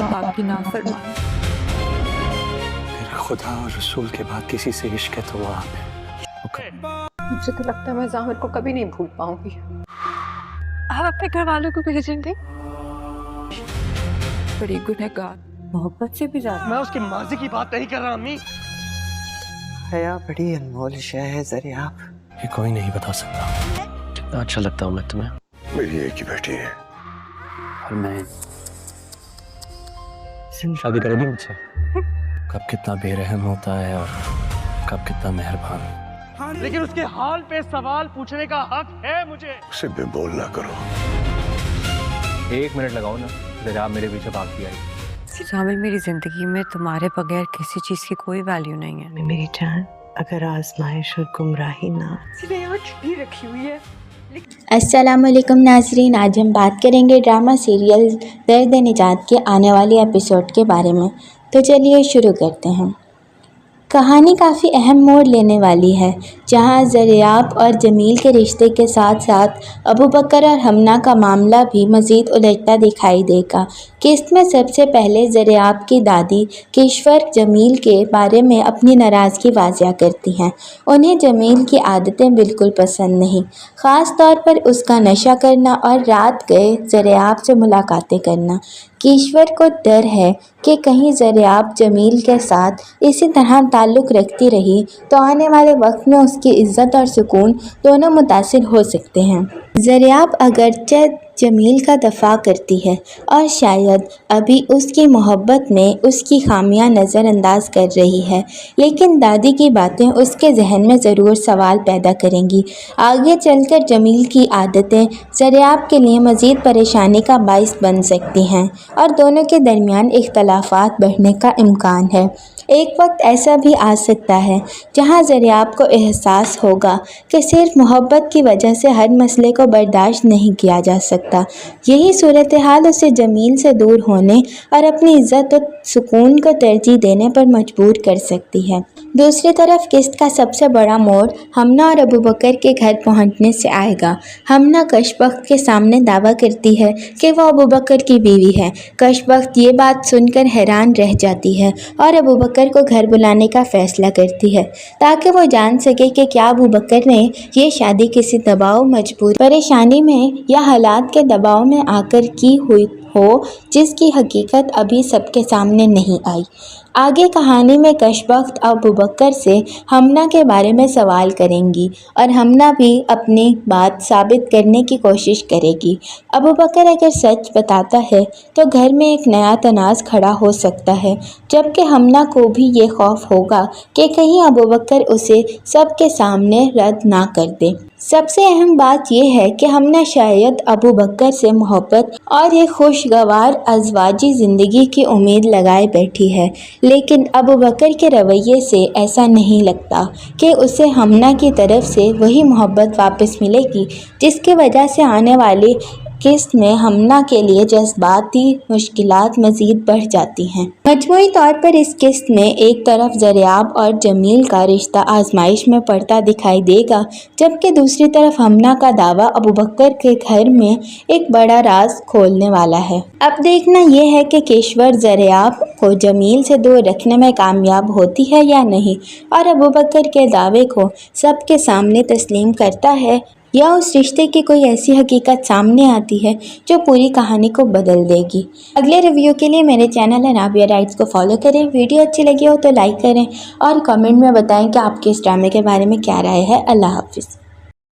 आपकी नाफरमान। मेरे खुदा और रसूल के बाद किसी से इश्क है तो वो आप है। मुझे तो लगता है मैं ज़ाहिर को कभी नहीं भूल पाऊंगी। आप अपने घर वालों को भेजेंगे? बड़ी गुनहगार, मोहब्बत से भी ज्यादा। मैं उसके माजी की बात नहीं कर रहा अम्मी। हया बड़ी अनमोल शय है ज़रियाब। ये कोई नहीं बता सकता। कितना अच्छा लगता हूँ मैं तुम्हें। मेरी एक ही बेटी है। और मैं शादी करेगी मुझसे? कब कितना बेरहम होता है और कब कितना मेहरबान। लेकिन उसके हाल पे सवाल पूछने का हक है मुझे। उसे बेबोल ना करो। 1 मिनट लगाओ ना, जरा आप मेरे पीछे भागती आई। शामिल, मेरी जिंदगी में तुम्हारे बगैर किसी चीज की कोई वैल्यू नहीं है। मेरी जान, अगर आजमाइश और गुमराही ना रखी हुई है। अस्सलामुअलैकुम नाजरीन, आज हम बात करेंगे ड्रामा सीरियल दर्द निजात के आने वाले एपिसोड के बारे में। तो चलिए शुरू करते हैं। कहानी काफ़ी अहम मोड़ लेने वाली है, जहां ज़रियाब और जमील के रिश्ते के साथ साथ अबू बकर और हमना का मामला भी मज़ीद उलझता दिखाई देगा। किस्त में सबसे पहले ज़रियाब की दादी किश्वर जमील के बारे में अपनी नाराज़गी वाज़िया करती हैं। उन्हें जमील की आदतें बिल्कुल पसंद नहीं, ख़ास तौर पर उसका नशा करना और रात गए ज़रियाब से मुलाकातें करना। किश्वर को डर है कि कहीं ज़रियाब जमील के साथ इसी तरह ताल्लुक़ रखती रही तो आने वाले वक्त में उसकी इज़्ज़त और सुकून दोनों मुतासिर हो सकते हैं। ज़रियाब अगरचे जमील का दफ़ा करती है और शायद अभी उसकी मोहब्बत में उसकी खामियां नज़रअंदाज कर रही है, लेकिन दादी की बातें उसके जहन में ज़रूर सवाल पैदा करेंगी। आगे चलकर जमील की आदतें ज़रियाब के लिए मज़ीद परेशानी का बाइस बन सकती हैं और दोनों के दरमियान इख्तलाफात बढ़ने का इम्कान है। एक वक्त ऐसा भी आ सकता है जहां ज़रियाब को एहसास होगा कि सिर्फ मोहब्बत की वजह से हर मसले को बर्दाश्त नहीं किया जा सकता। यही सूरत हाल उसे जमील से दूर होने और अपनी इज़्ज़त और सुकून को तरजीह देने पर मजबूर कर सकती है। दूसरी तरफ किस्त का सबसे बड़ा मोड़ हमना और अबू बकर के घर पहुंचने से आएगा। हमना कशबख्त के सामने दावा करती है कि वो अबू बकर की बीवी है। कशबख्त ये बात सुनकर हैरान रह जाती है और अबू बकर को घर बुलाने का फ़ैसला करती है ताकि वो जान सके कि क्या अबू बकर ने ये शादी किसी दबाव, मजबूरी, परेशानी में या हालात के दबाव में आकर की हुई हो, जिसकी हकीकत अभी सबके सामने नहीं आई। आगे कहानी में कशबख्त अबू बकर से हमना के बारे में सवाल करेंगी और हमना भी अपनी बात साबित करने की कोशिश करेगी। अबू बकर अगर सच बताता है तो घर में एक नया तनाज़ खड़ा हो सकता है, जबकि हमना को भी ये खौफ होगा कि कहीं अबू बकर उसे सबके सामने रद्द ना कर दे। सबसे अहम बात यह है कि हमना शायद अबू बकर से मोहब्बत और एक खुशगवार अज़वाजी ज़िंदगी की उम्मीद लगाए बैठी है, लेकिन अबू बकर के रवैये से ऐसा नहीं लगता कि उसे हमना की तरफ से वही मोहब्बत वापस मिलेगी, जिसकी वजह से आने वाली किस्त में हमना के लिए जज्बाती मुश्किलात मज़ीद बढ़ जाती हैं। मजमूई तौर पर इस किस्त में एक तरफ ज़रियाब और जमील का रिश्ता आजमाइश में पड़ता दिखाई देगा, जबकि दूसरी तरफ हमना का दावा अबू बकर के घर में एक बड़ा राज खोलने वाला है। अब देखना यह है कि किश्वर ज़रियाब को जमील से दूर रखने में कामयाब होती है या नहीं, और अबू बकर के दावे को सबके सामने तस्लीम करता है या उस रिश्ते की कोई ऐसी हकीकत सामने आती है जो पूरी कहानी को बदल देगी। अगले रिव्यू के लिए मेरे चैनल अनाबिया राइट्स को फॉलो करें। वीडियो अच्छी लगी हो तो लाइक करें और कमेंट में बताएं कि आपके इस ड्रामे के बारे में क्या राय है। अल्लाह हाफिज़।